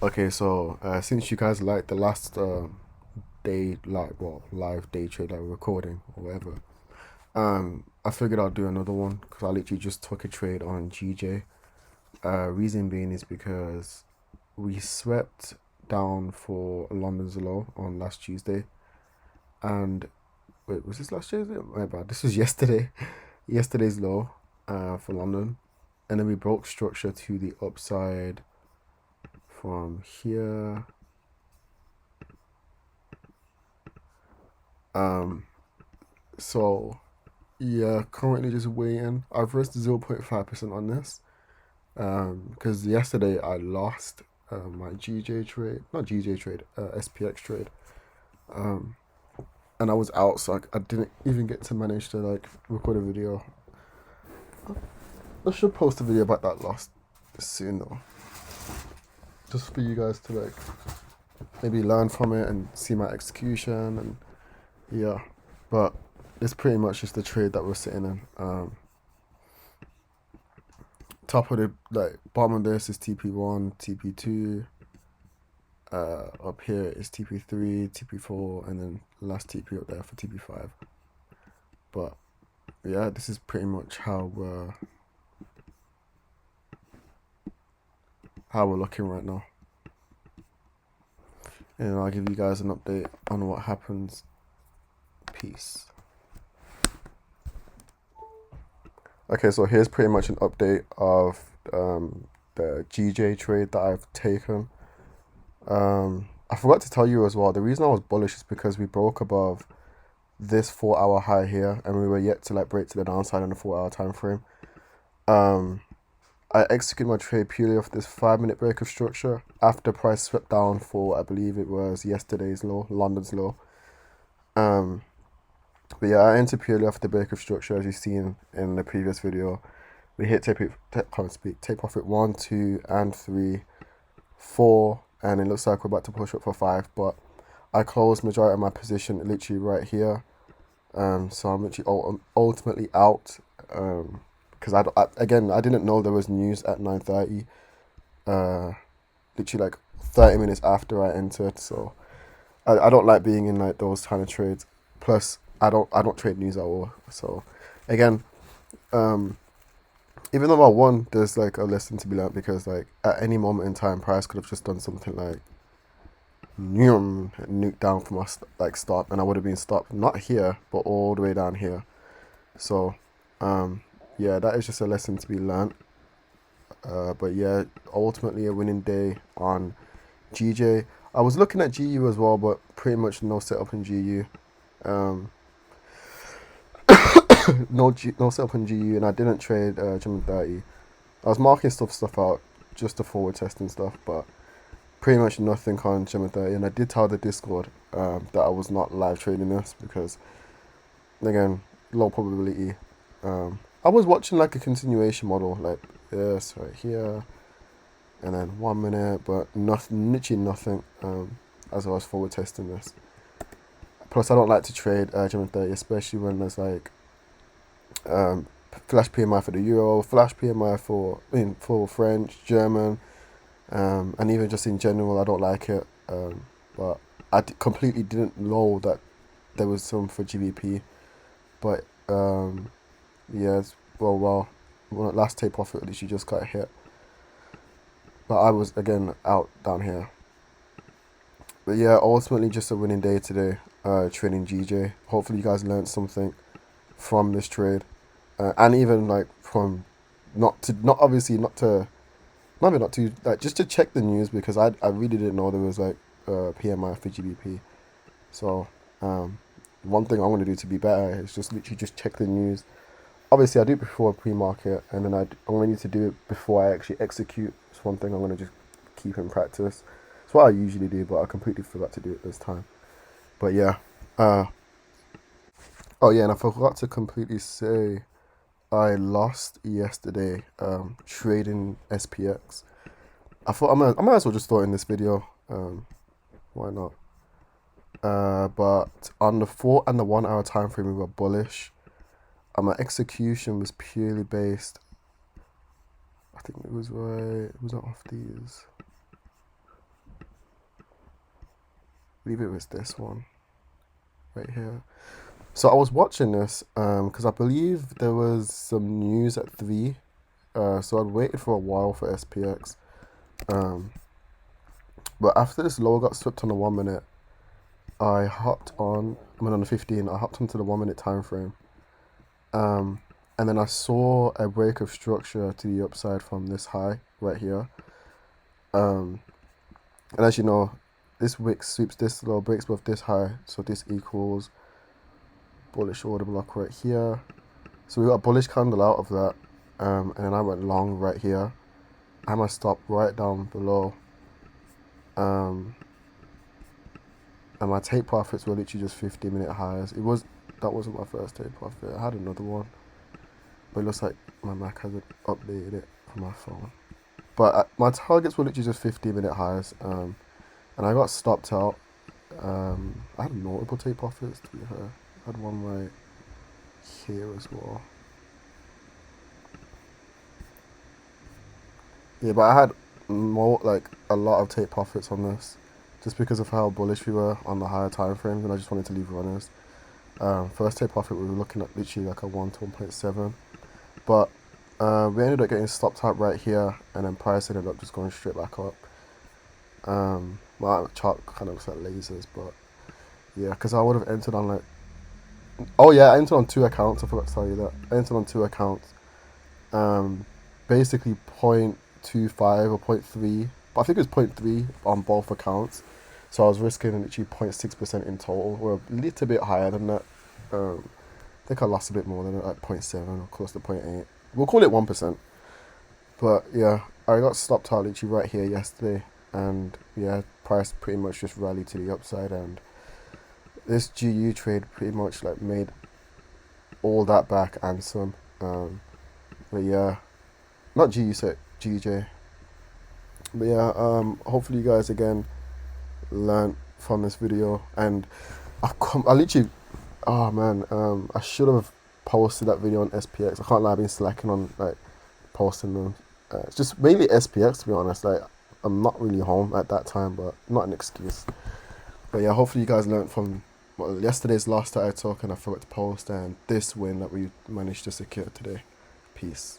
Okay, so since you guys liked the last live day trade like recording or whatever, I figured I'll do another one because I literally just took a trade on GJ. Reason being is because we swept down for London's low on last Tuesday, and wait, was this last Tuesday? My bad. This was yesterday. Yesterday's low, for London, and then we broke structure to the upside from here. Um, so yeah, currently just waiting. I've risked 0.5% on this. Because yesterday I lost my GJ trade, not GJ trade, SPX trade. Um, and I was out, so I didn't even get to manage to like record a video. I should post a video about that loss soon though, just for you guys to like maybe learn from it and see my execution and yeah. But it's pretty much just the trade that we're sitting in. Top of the like bottom of this is TP1, TP2. Up here is TP3, TP4, and then last TP up there for TP5. But yeah, this is pretty much how we're looking right now, and I'll give you guys an update on what happens. Peace. Okay, so here's pretty much an update of the GJ trade that I've taken. I forgot to tell you as well. The reason I was bullish is because we broke above this 4 hour high here, and we were yet to like break to the downside in the 4 hour time frame. Um, I executed my trade purely off this 5 minute break of structure after price swept down for I believe it was yesterday's low, London's low. Um, but yeah, I entered purely off the break of structure as you've seen in the previous video. We hit take profit 1, 2, and 3, 4, and it looks like we're about to push up for 5. But I closed majority of my position literally right here. So I'm literally ultimately out. Because again I didn't know there was news at 9:30. Literally like 30 minutes after I entered. So I don't like being in like those kind of trades. Plus I don't trade news at all. So again, um, even though I won, there's like a lesson to be learned because like at any moment in time, price could have just done something like nuke down from us like stop, and I would have been stopped not here but all the way down here. So yeah, that is just a lesson to be learned. But yeah, ultimately a winning day on GJ. I was looking at GU as well, but pretty much no setup in GU. Um, no setup in GU, and I didn't trade German 30. I was marking stuff out just to forward test and stuff, but pretty much nothing on German 30. And I did tell the Discord that I was not live trading this because again, low probability. I was watching like a continuation model, like this right here, and then 1 minute, but nothing, literally nothing. As I was forward testing this. Plus, I don't like to trade German 30, especially when there's like um, flash PMI for the Euro, flash PMI for for French, German, and even just in general, I don't like it. But completely didn't know that there was some for GBP. But yeah, last tape off at least you just got hit. But I was again out down here. But yeah, ultimately just a winning day today. Trading GJ. Hopefully you guys learned something from this trade, and even like from not obviously not to maybe not to like just to check the news because I really didn't know there was like PMI for GBP. So one thing I'm gonna do to be better is just literally just check the news. Obviously, I do it before pre-market, and then I'm gonna need to do it before I actually execute. It's one thing I'm gonna just keep in practice. It's what I usually do, but I completely forgot to do it this time. But yeah, uh, oh yeah, and I forgot to completely say I lost yesterday trading SPX. I might as well just throw it in this video. Why not? But on the 4 and the 1 hour time frame, we were bullish. And my execution was purely based. I think it was right. It was not off these. believe it was this one right here. So I was watching this because I believe there was some news at 3. So I'd waited for a while for SPX. But after this low got swept on the 1 minute, I hopped on. I mean on the 15. I hopped onto the 1 minute time frame. And then I saw a break of structure to the upside from this high right here. And as you know, this wick sweeps this low, breaks above this high, so this equals bullish order block right here. So we got a bullish candle out of that, and then I went long right here. I had my stop right down below, and my take profits were literally just 50-minute highs. That wasn't my first take profit. I had another one, but it looks like my Mac hasn't updated it for my phone. But my targets were literally just 50-minute highs, and I got stopped out. I had multiple take profits to be fair. I had one right here as well. Yeah, but I had a lot of take profits on this, just because of how bullish we were on the higher time frames, and I just wanted to leave runners. First take profit, we were looking at literally like a 1 to 1.7, but we ended up getting stopped out right here, and then price ended up just going straight back up. My chart kind of looks like lasers, but yeah, because I would have entered on like, oh yeah, I entered on 2 accounts. I forgot to tell you that. I entered on 2 accounts. Basically 0.25 or 0.3, but I think it was 0.3 on both accounts. So I was risking literally 0.6% in total. We're a little bit higher than that. I think I lost a bit more than that, like 0.7 or close to 0.8. We'll call it 1%. But yeah, I got stopped out literally right here yesterday, and yeah, price pretty much just rallied to the upside, and this GU trade pretty much like made all that back and some. But yeah, not GU, so GJ. But yeah, hopefully you guys again learned from this video, and I literally, oh man, I should have posted that video on SPX. I can't lie, I've been slacking on like posting them. It's just mainly SPX to be honest. Like I'm not really home at that time, but not an excuse. But yeah, hopefully you guys learned from yesterday's loss that I took and I forgot to post, and this win that we managed to secure today. Peace.